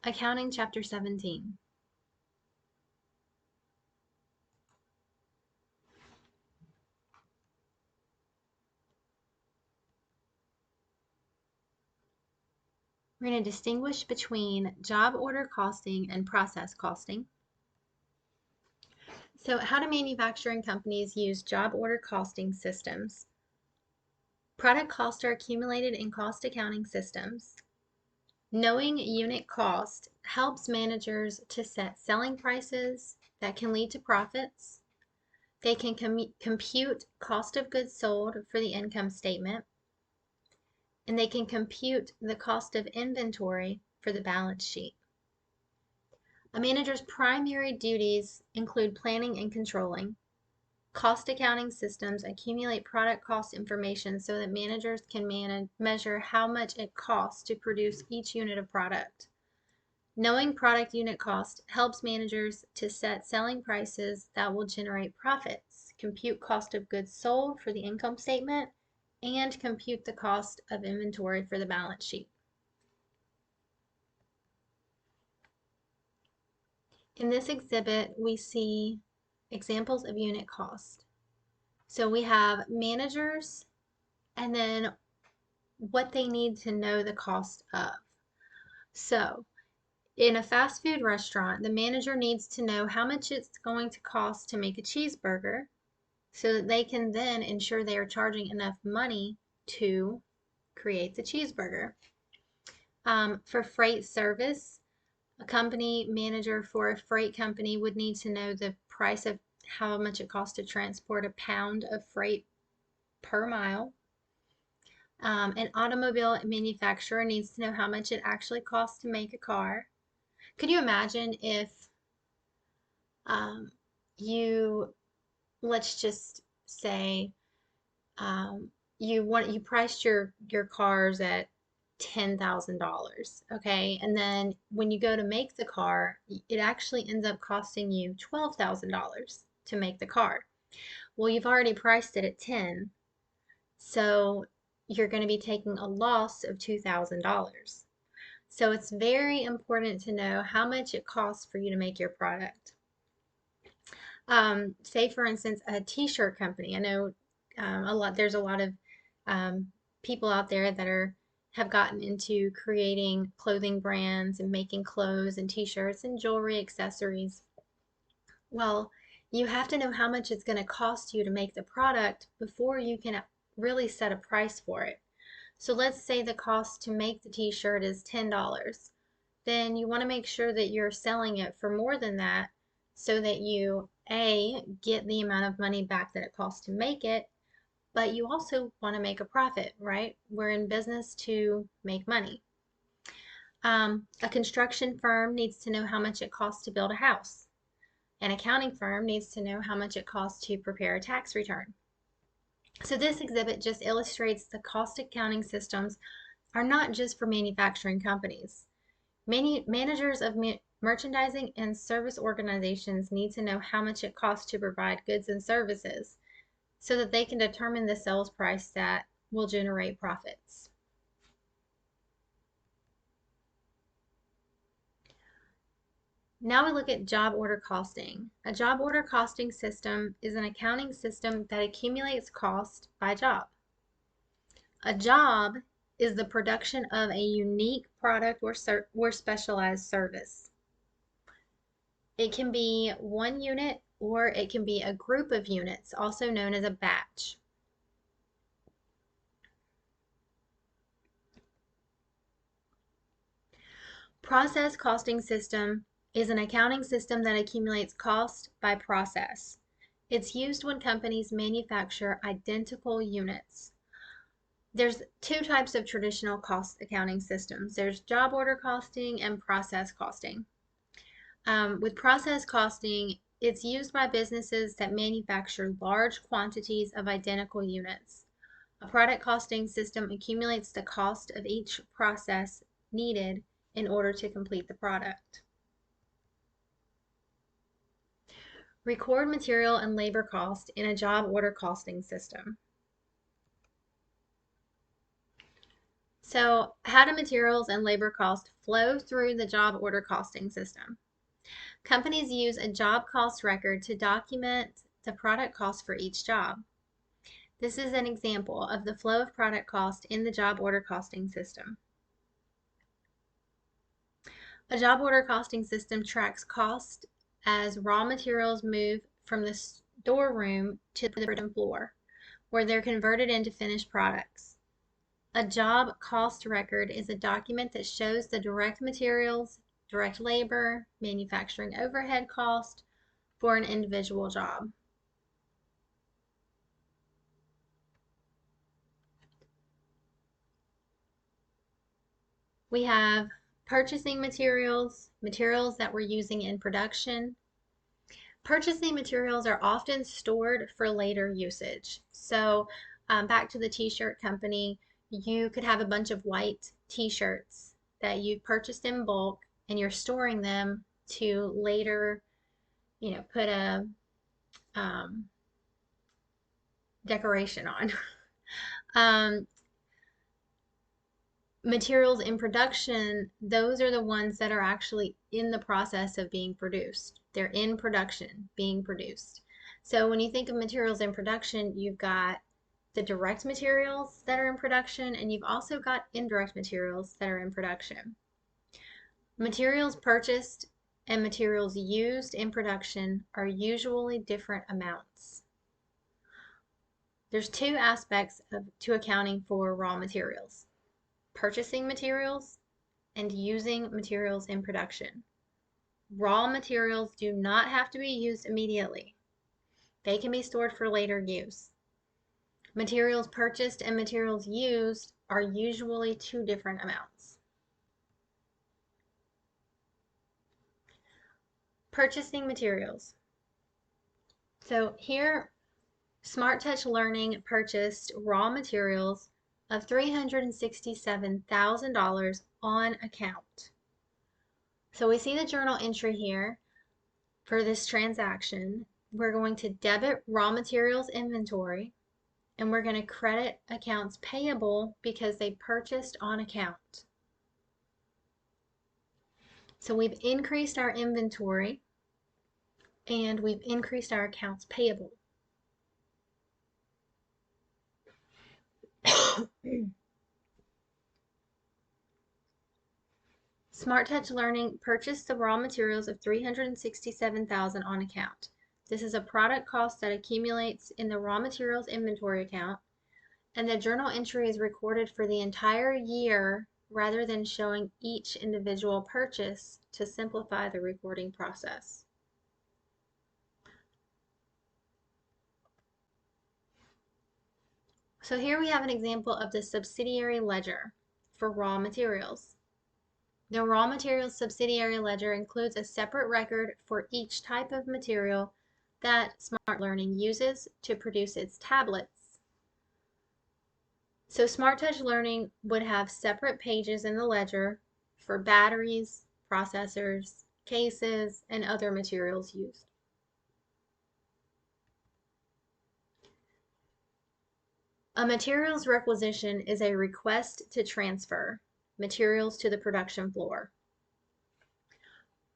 Accounting Chapter 17. We're going to distinguish between job order costing and process costing. So how do manufacturing companies use job order costing systems? Product costs are accumulated in cost accounting systems. Knowing unit cost helps managers to set selling prices that can lead to profits. They can compute cost of goods sold for the income statement, and they can compute the cost of inventory for the balance sheet. A manager's primary duties include planning and controlling. Cost accounting systems accumulate product cost information so that managers can measure how much it costs to produce each unit of product. Knowing product unit cost helps managers to set selling prices that will generate profits, compute cost of goods sold for the income statement, and compute the cost of inventory for the balance sheet. In this exhibit, we see examples of unit cost. So we have managers and then what they need to know the cost of. So in a fast food restaurant, the manager needs to know how much it's going to cost to make a cheeseburger so that they can then ensure they are charging enough money to create the cheeseburger. For freight service, a company manager for a freight company would need to know the price of how much it costs to transport a pound of freight per mile. An automobile manufacturer needs to know how much it actually costs to make a car. Could you imagine if you, let's just say, you priced your cars at $10,000, okay? And then when you go to make the car, it actually ends up costing you $12,000 to make the car. Well, you've already priced it at 10, so you're going to be taking a loss of $2,000. So it's very important to know how much it costs for you to make your product. Say for instance, a t-shirt company. I know there's a lot of people out there that have gotten into creating clothing brands and making clothes and t-shirts and jewelry accessories. Well, you have to know how much it's going to cost you to make the product before you can really set a price for it. So let's say the cost to make the t-shirt is $10. Then you want to make sure that you're selling it for more than that so that you get the amount of money back that it costs to make it, but you also want to make a profit, right? We're in business to make money. A construction firm needs to know how much it costs to build a house. An accounting firm needs to know how much it costs to prepare a tax return. So this exhibit just illustrates the cost accounting systems are not just for manufacturing companies. Many managers of merchandising and service organizations need to know how much it costs to provide goods and services so that they can determine the sales price that will generate profits. Now we look at job order costing. A job order costing system is an accounting system that accumulates cost by job. A job is the production of a unique product or specialized service. It can be one unit or it can be a group of units, also known as a batch. Process costing system is an accounting system that accumulates cost by process. It's used when companies manufacture identical units. There's two types of traditional cost accounting systems. There's job order costing and process costing. With process costing, it's used by businesses that manufacture large quantities of identical units. A product costing system accumulates the cost of each process needed in order to complete the product. Record material and labor cost in a job order costing system. So, how do materials and labor costs flow through the job order costing system? Companies use a job cost record to document the product cost for each job. This is an example of the flow of product cost in the job order costing system. A job order costing system tracks cost as raw materials move from the storeroom to the production floor, where they're converted into finished products. A job cost record is a document that shows the direct materials, direct labor, manufacturing overhead cost for an individual job. We have purchasing materials, materials that we're using in production. Purchasing materials are often stored for later usage. So back to the t-shirt company, you could have a bunch of white t-shirts that you purchased in bulk and you're storing them to later, put a decoration on. um, Materials in production, those are the ones that are actually in the process of being produced. They're in production, being produced. So when you think of materials in production, you've got the direct materials that are in production, and you've also got indirect materials that are in production. Materials purchased and materials used in production are usually different amounts. There's two aspects to accounting for raw materials: purchasing materials and using materials in production. Raw materials do not have to be used immediately. They can be stored for later use. Materials purchased and materials used are usually two different amounts. Purchasing materials. So here, Smart Touch Learning purchased raw materials of $367,000 on account. So we see the journal entry here for this transaction. We're going to debit raw materials inventory, and we're going to credit accounts payable because they purchased on account. So we've increased our inventory and we've increased our accounts payable. Smart Touch Learning purchased the raw materials of $367,000 on account. This is a product cost that accumulates in the raw materials inventory account, and the journal entry is recorded for the entire year rather than showing each individual purchase to simplify the recording process. So here we have an example of the subsidiary ledger for raw materials. The raw materials subsidiary ledger includes a separate record for each type of material that Smart Learning uses to produce its tablets. So Smart Touch Learning would have separate pages in the ledger for batteries, processors, cases, and other materials used. A materials requisition is a request to transfer materials to the production floor.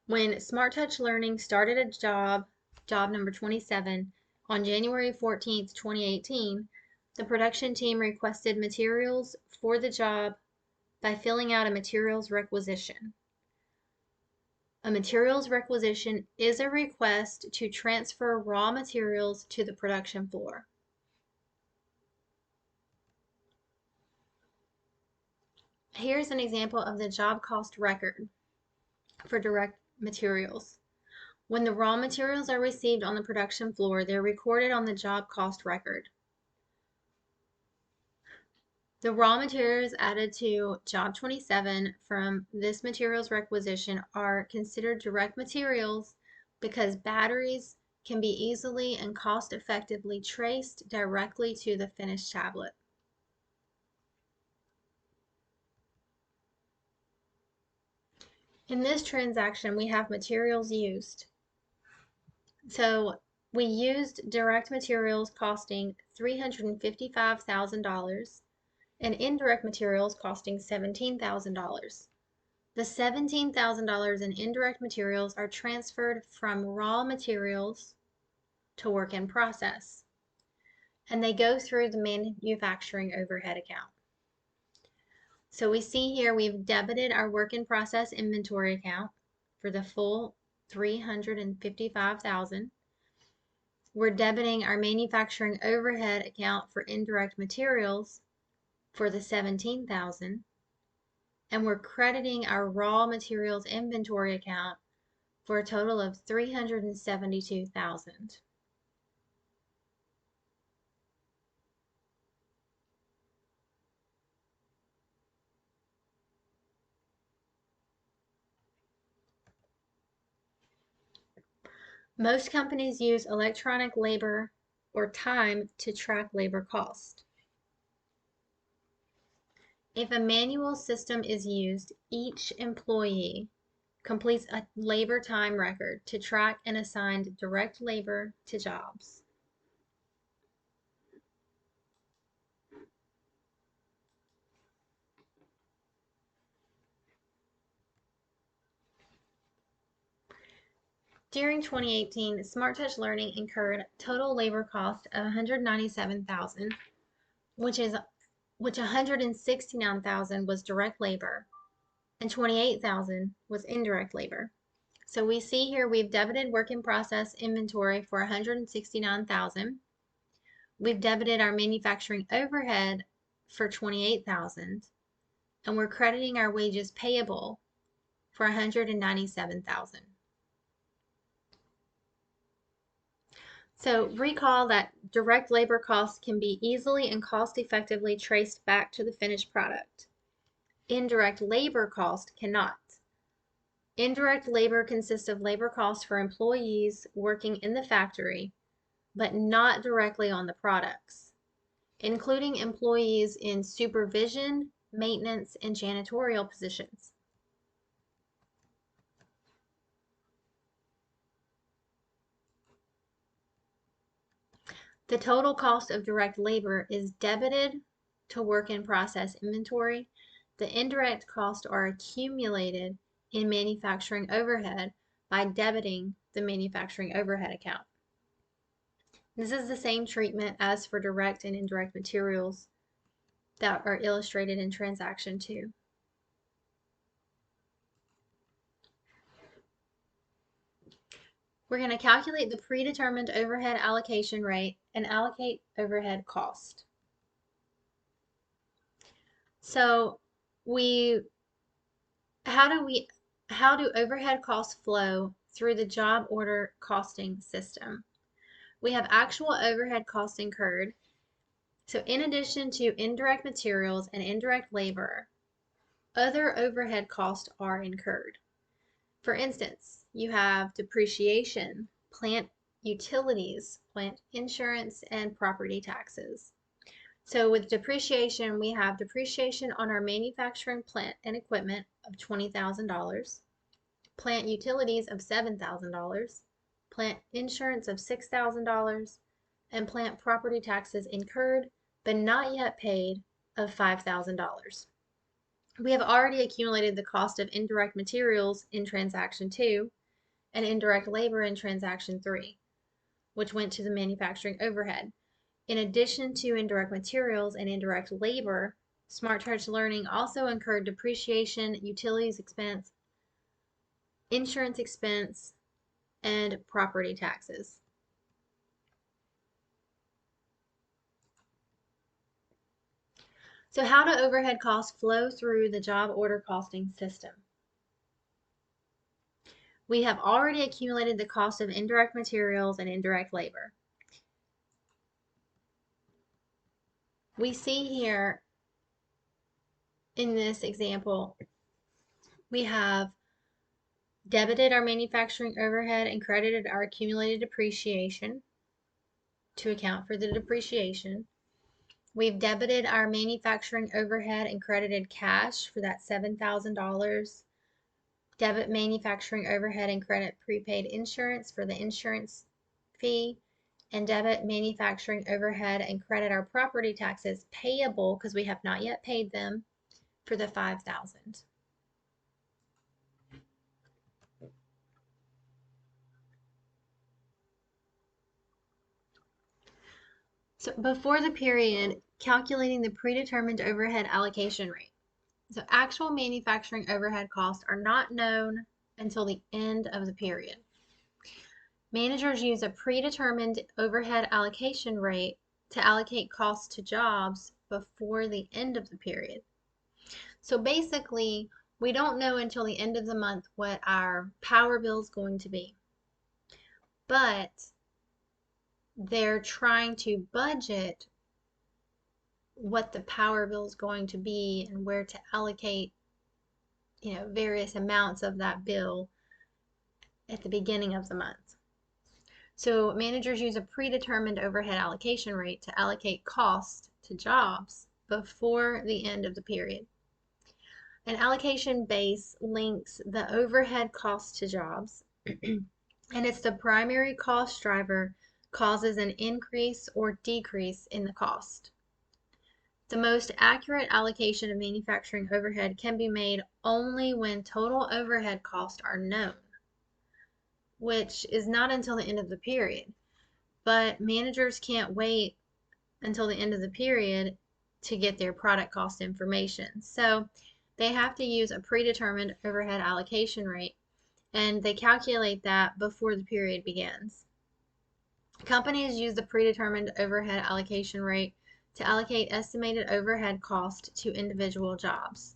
When Smart Touch Learning started a job number 27, on January 14th, 2018, the production team requested materials for the job by filling out a materials requisition. A materials requisition is a request to transfer raw materials to the production floor. Here's an example of the job cost record for direct materials. When the raw materials are received on the production floor, they're recorded on the job cost record. The raw materials added to job 27 from this materials requisition are considered direct materials because batteries can be easily and cost effectively traced directly to the finished tablet. In this transaction, we have materials used. So we used direct materials costing $355,000, and indirect materials costing $17,000. The $17,000 in indirect materials are transferred from raw materials to work in process, and they go through the manufacturing overhead account. So we see here we've debited our work in process inventory account for the full $355,000. We're debiting our manufacturing overhead account for indirect materials for the $17,000, and we're crediting our raw materials inventory account for a total of $372,000. Most companies use electronic labor or time to track labor cost. If a manual system is used, each employee completes a labor time record to track and assign direct labor to jobs. During 2018, Smart Touch Learning incurred total labor cost of $197,000, which $169,000 was direct labor and $28,000 was indirect labor. So we see here we've debited work in process inventory for $169,000. We've debited our manufacturing overhead for $28,000, and we're crediting our wages payable for $197,000. So recall that direct labor costs can be easily and cost effectively traced back to the finished product. Indirect labor cost cannot. Indirect labor consists of labor costs for employees working in the factory, but not directly on the products, including employees in supervision, maintenance, and janitorial positions. The total cost of direct labor is debited to work in process inventory. The indirect costs are accumulated in manufacturing overhead by debiting the manufacturing overhead account. This is the same treatment as for direct and indirect materials that are illustrated in transaction 2. We're going to calculate the predetermined overhead allocation rate and allocate overhead cost. So how do overhead costs flow through the job order costing system? We have actual overhead costs incurred. So in addition to indirect materials and indirect labor, other overhead costs are incurred. For instance, you have depreciation, plant utilities, plant insurance, and property taxes. So with depreciation, we have depreciation on our manufacturing plant and equipment of $20,000, plant utilities of $7,000, plant insurance of $6,000, and plant property taxes incurred but not yet paid of $5,000. We have already accumulated the cost of indirect materials in transaction 2 and indirect labor in transaction 3, which went to the manufacturing overhead. In addition to indirect materials and indirect labor, Smart Touch Learning also incurred depreciation, utilities expense, insurance expense, and property taxes. So how do overhead costs flow through the job order costing system? We have already accumulated the cost of indirect materials and indirect labor. We see here in this example, we have debited our manufacturing overhead and credited our accumulated depreciation to account for the depreciation. We've debited our manufacturing overhead and credited cash for that $7,000. Debit manufacturing overhead and credit prepaid insurance for the insurance fee, and debit manufacturing overhead and credit our property taxes payable because we have not yet paid them for the 5,000. So before the period, calculating the predetermined overhead allocation rate. So actual manufacturing overhead costs are not known until the end of the period. Managers use a predetermined overhead allocation rate to allocate costs to jobs before the end of the period. So basically, we don't know until the end of the month what our power bill is going to be. But they're trying to budget what the power bill is going to be and where to allocate, various amounts of that bill at the beginning of the month. So managers use a predetermined overhead allocation rate to allocate costs to jobs before the end of the period. An allocation base links the overhead costs to jobs, and it's the primary cost driver causes an increase or decrease in the cost. The most accurate allocation of manufacturing overhead can be made only when total overhead costs are known, which is not until the end of the period. But managers can't wait until the end of the period to get their product cost information. So they have to use a predetermined overhead allocation rate, and they calculate that before the period begins. Companies use the predetermined overhead allocation rate to allocate estimated overhead cost to individual jobs.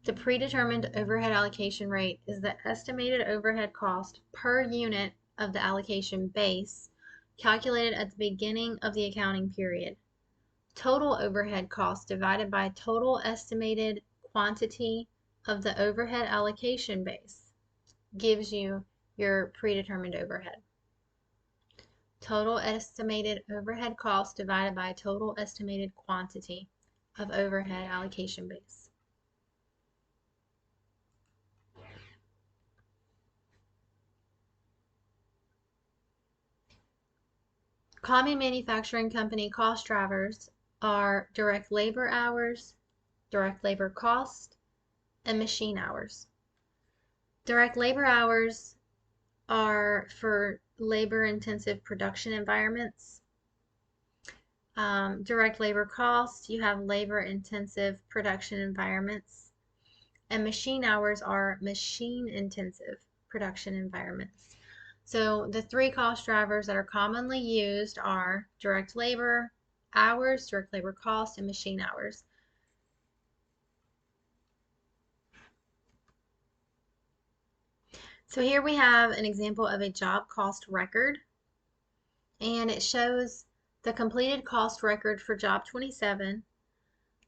The predetermined overhead allocation rate is the estimated overhead cost per unit of the allocation base, calculated at the beginning of the accounting period. Total overhead cost divided by total estimated quantity of the overhead allocation base gives you your predetermined overhead. Total estimated overhead cost divided by total estimated quantity of overhead allocation base. Common manufacturing company cost drivers are direct labor hours, direct labor cost, and machine hours. Direct labor hours are for labor-intensive production environments. Direct labor cost, you have labor-intensive production environments. And machine hours are machine-intensive production environments. So the three cost drivers that are commonly used are direct labor hours, direct labor cost, and machine hours. So here we have an example of a job cost record, and it shows the completed cost record for job 27,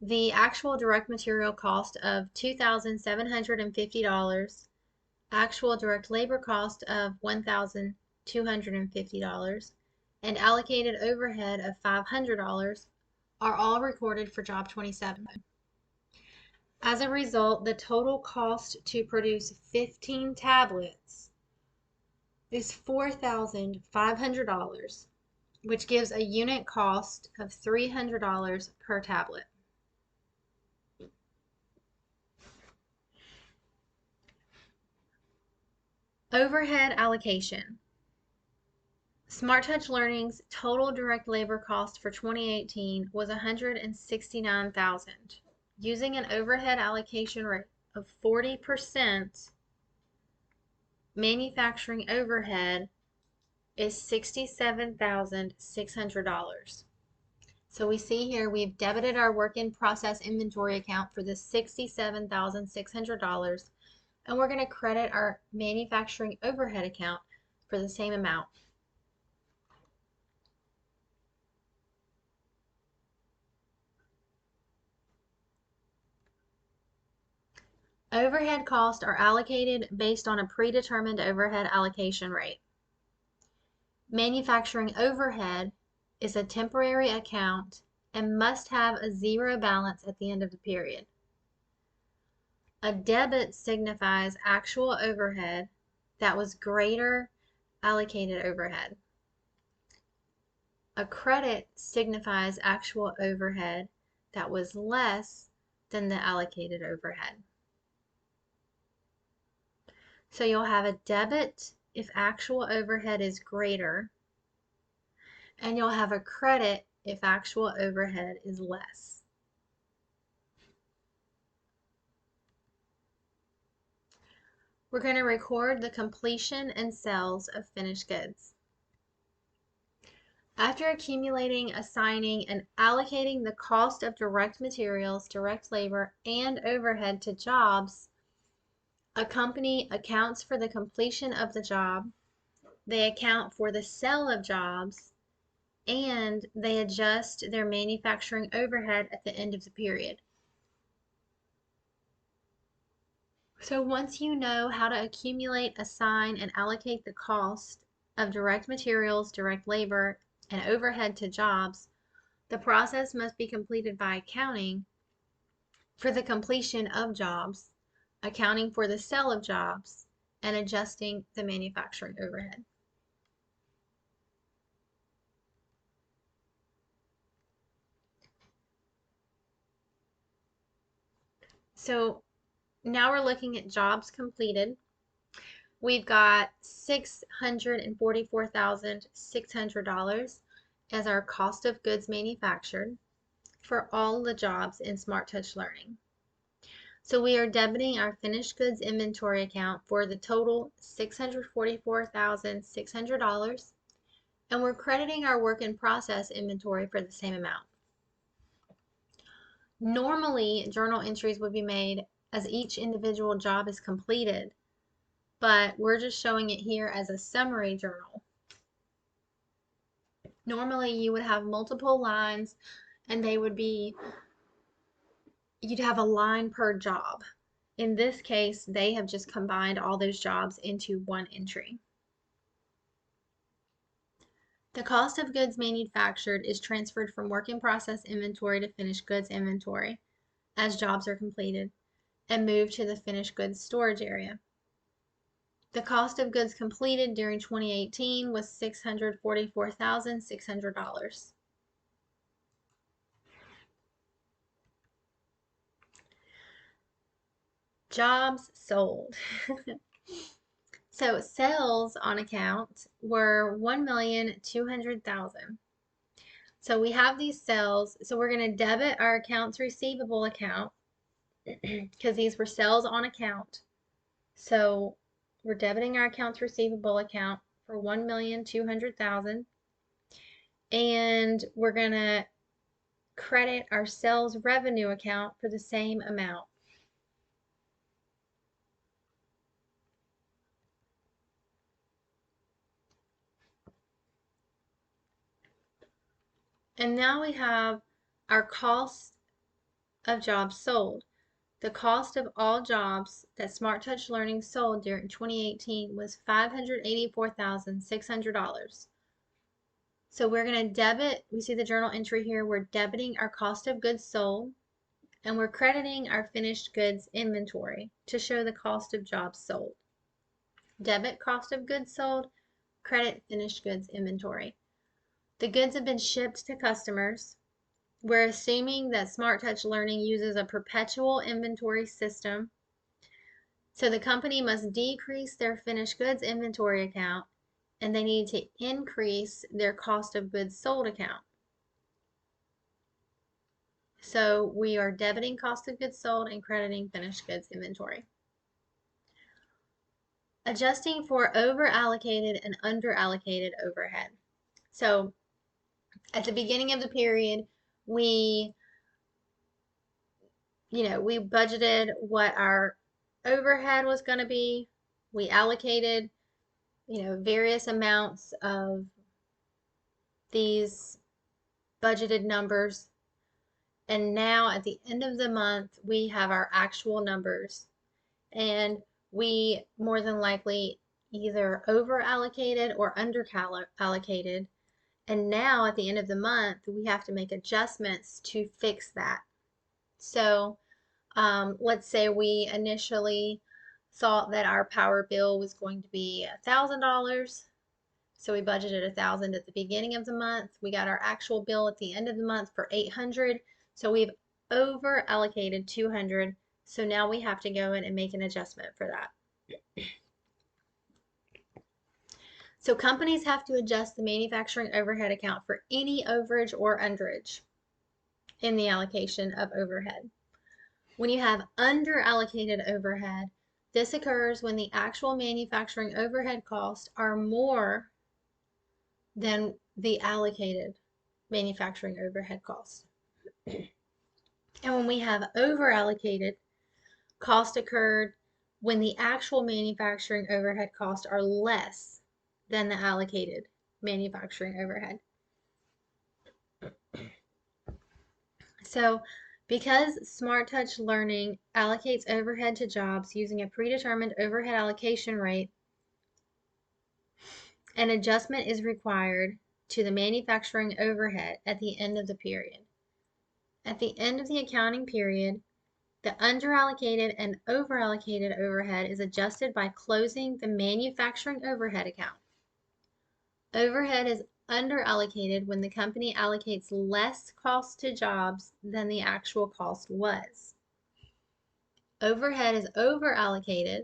the actual direct material cost of $2,750, actual direct labor cost of $1,250, and allocated overhead of $500 are all recorded for job 27. As a result, the total cost to produce 15 tablets is $4,500, which gives a unit cost of $300 per tablet. Overhead allocation. SmartTouch Learning's total direct labor cost for 2018 was $169,000. Using an overhead allocation rate of 40%, manufacturing overhead is $67,600. So we see here we've debited our work in process inventory account for the $67,600, and we're going to credit our manufacturing overhead account for the same amount. Overhead costs are allocated based on a predetermined overhead allocation rate. Manufacturing overhead is a temporary account and must have a zero balance at the end of the period. A debit signifies actual overhead that was greater allocated overhead. A credit signifies actual overhead that was less than the allocated overhead. So you'll have a debit if actual overhead is greater, and you'll have a credit if actual overhead is less. We're going to record the completion and sales of finished goods. After accumulating, assigning, and allocating the cost of direct materials, direct labor, and overhead to jobs, a company accounts for the completion of the job, they account for the sale of jobs, and they adjust their manufacturing overhead at the end of the period. So once you know how to accumulate, assign, and allocate the cost of direct materials, direct labor, and overhead to jobs, the process must be completed by accounting for the completion of jobs, accounting for the sale of jobs, and adjusting the manufacturing overhead. So now we're looking at jobs completed. We've got $644,600 as our cost of goods manufactured for all the jobs in Smart Touch Learning. So we are debiting our finished goods inventory account for the total $644,600, and we're crediting our work in process inventory for the same amount. Normally, journal entries would be made as each individual job is completed, but we're just showing it here as a summary journal. Normally, you would have multiple lines, and you'd have a line per job. In this case, they have just combined all those jobs into one entry. The cost of goods manufactured is transferred from work in process inventory to finished goods inventory as jobs are completed and moved to the finished goods storage area. The cost of goods completed during 2018 was $644,600. Jobs sold. So sales on account were $1,200,000. So we have these sales. So we're going to debit our accounts receivable account because these were sales on account. So we're debiting our accounts receivable account for $1,200,000, and we're going to credit our sales revenue account for the same amount. And now we have our cost of jobs sold. The cost of all jobs that Smart Touch Learning sold during 2018 was $584,600. So we're going to debit, we see the journal entry here, we're debiting our cost of goods sold, and we're crediting our finished goods inventory to show the cost of jobs sold. Debit cost of goods sold, credit finished goods inventory. The goods have been shipped to customers. We're assuming that Smart Touch Learning uses a perpetual inventory system. So the company must decrease their finished goods inventory account, and they need to increase their cost of goods sold account. So we are debiting cost of goods sold and crediting finished goods inventory. Adjusting for over-allocated and under-allocated overhead. So at the beginning of the period, we budgeted what our overhead was going to be. We allocated, various amounts of these budgeted numbers. And now at the end of the month, we have our actual numbers. And we more than likely either over allocated or under allocated. And now at the end of the month, we have to make adjustments to fix that. So let's say we initially thought that our power bill was going to be $1,000. So we budgeted 1,000 at the beginning of the month. We got our actual bill at the end of the month for 800. So we've over allocated 200. So now we have to go in and make an adjustment for that. So companies have to adjust the manufacturing overhead account for any overage or underage in the allocation of overhead. When you have underallocated overhead, this occurs when the actual manufacturing overhead costs are more than the allocated manufacturing overhead costs. And when we have overallocated, cost occurred when the actual manufacturing overhead costs are less than the allocated manufacturing overhead. So because Smart Touch Learning allocates overhead to jobs using a predetermined overhead allocation rate, an adjustment is required to the manufacturing overhead at the end of the period. At the end of the accounting period, the underallocated and overallocated overhead is adjusted by closing the manufacturing overhead account. Overhead is underallocated when the company allocates less cost to jobs than the actual cost was. Overhead is overallocated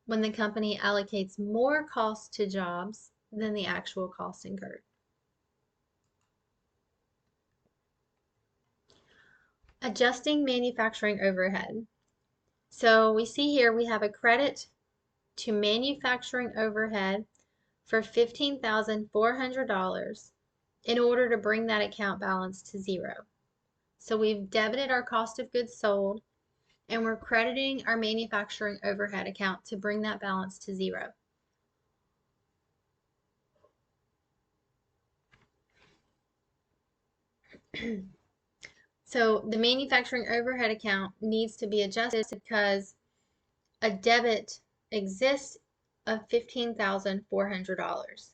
when the company allocates more cost to jobs than the actual cost incurred. Adjusting manufacturing overhead. So we see here we have a credit to manufacturing overhead for $15,400 in order to bring that account balance to zero. So we've debited our cost of goods sold and we're crediting our manufacturing overhead account to bring that balance to zero. So the manufacturing overhead account needs to be adjusted because a debit exists of $15,400.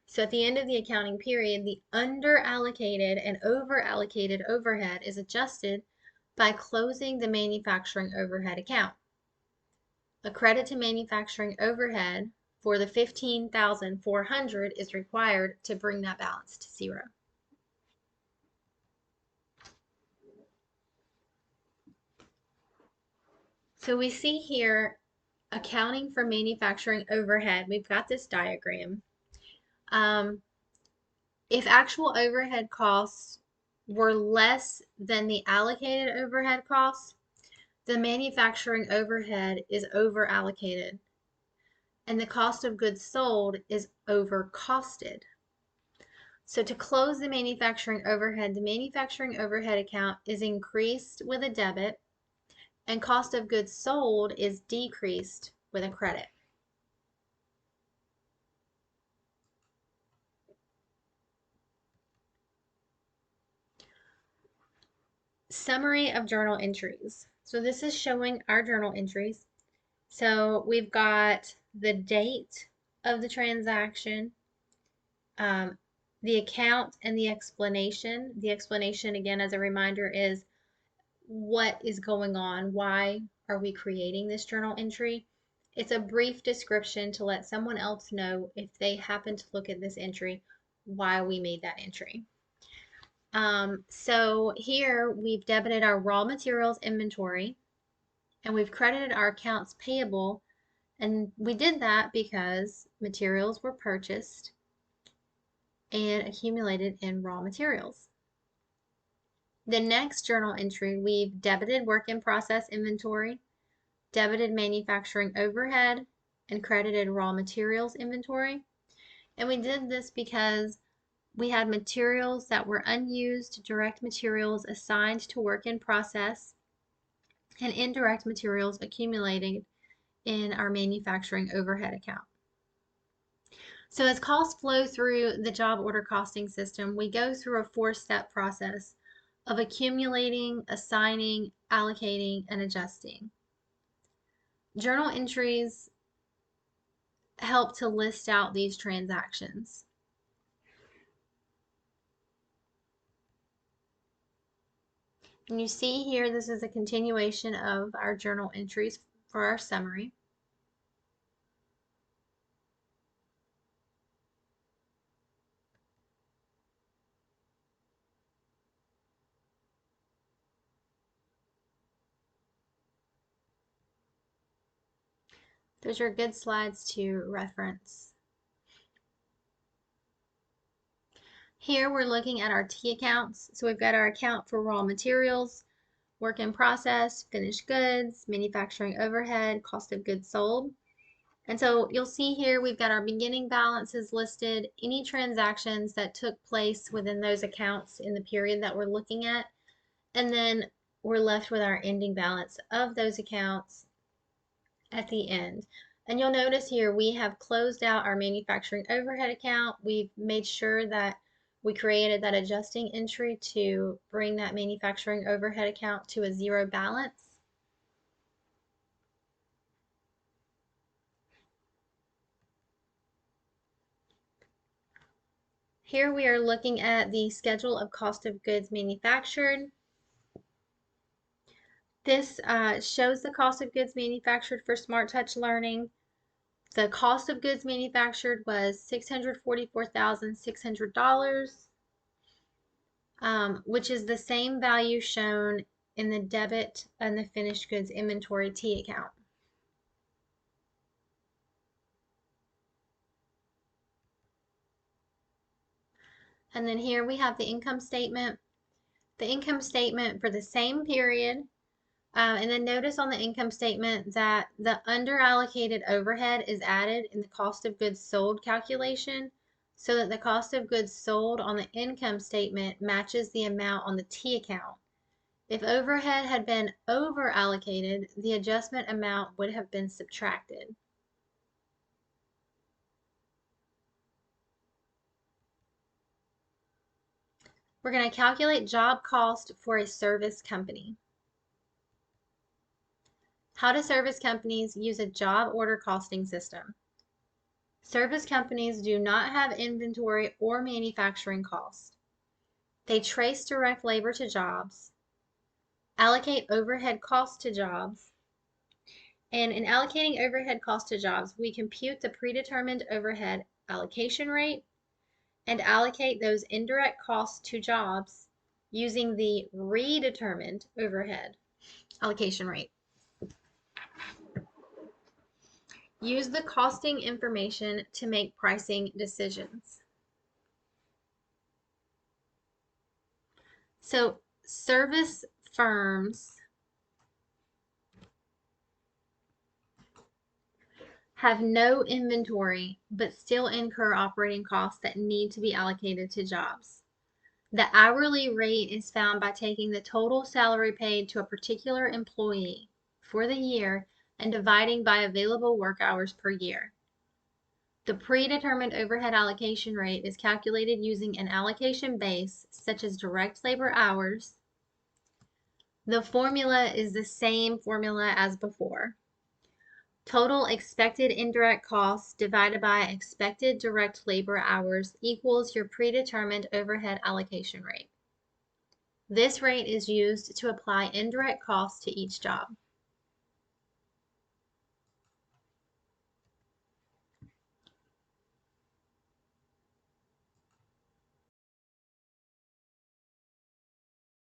So at the end of the accounting period, the underallocated and overallocated overhead is adjusted by closing the manufacturing overhead account. A credit to manufacturing overhead for the $15,400 is required to bring that balance to zero. So we see here accounting for manufacturing overhead. We've got this diagram. If actual overhead costs were less than the allocated overhead costs, the manufacturing overhead is over allocated and the cost of goods sold is over costed. So to close the manufacturing overhead account is increased with a debit and cost of goods sold is decreased with a credit. Summary of journal entries. So this is showing our journal entries. So we've got the date of the transaction, the account, and the explanation. The explanation, again, as a reminder, is what is going on? Why are we creating this journal entry? It's a brief description to let someone else know if they happen to look at this entry, why we made that entry. So here we've debited our raw materials inventory and we've credited our accounts payable, and we did that because materials were purchased and accumulated in raw materials. The next journal entry, we've debited work in process inventory, debited manufacturing overhead, and credited raw materials inventory. And we did this because we had materials that were unused, direct materials assigned to work in process, and indirect materials accumulated in our manufacturing overhead account. So as costs flow through the job order costing system, we go through a 4-step process of accumulating, assigning, allocating, and adjusting. Journal entries help to list out these transactions. And you see here, this is a continuation of our journal entries for our summary. Those are good slides to reference. Here we're looking at our T accounts. So we've got our account for raw materials, work in process, finished goods, manufacturing overhead, cost of goods sold. And so you'll see here we've got our beginning balances listed, any transactions that took place within those accounts in the period that we're looking at, and then we're left with our ending balance of those accounts at the end. And you'll notice here we have closed out our manufacturing overhead account. We've made sure that we created that adjusting entry to bring that manufacturing overhead account to a zero balance. Here we are looking at the schedule of cost of goods manufactured. This shows the cost of goods manufactured for Smart Touch Learning. The cost of goods manufactured was $644,600, which is the same value shown in the debit and the finished goods inventory T account. And then here we have the income statement. The income statement for the same period. And then notice on the income statement that the underallocated overhead is added in the cost of goods sold calculation so that the cost of goods sold on the income statement matches the amount on the T account. If overhead had been over allocated, the adjustment amount would have been subtracted. We're going to calculate job cost for a service company. How do service companies use a job order costing system? Service companies do not have inventory or manufacturing costs. They trace direct labor to jobs, allocate overhead costs to jobs, and in allocating overhead costs to jobs, we compute the predetermined overhead allocation rate and allocate those indirect costs to jobs using the redetermined overhead allocation rate. Use the costing information to make pricing decisions. So service firms have no inventory but still incur operating costs that need to be allocated to jobs. The hourly rate is found by taking the total salary paid to a particular employee for the year and dividing by available work hours per year. The predetermined overhead allocation rate is calculated using an allocation base such as direct labor hours. The formula is the same formula as before. Total expected indirect costs divided by expected direct labor hours equals your predetermined overhead allocation rate. This rate is used to apply indirect costs to each job.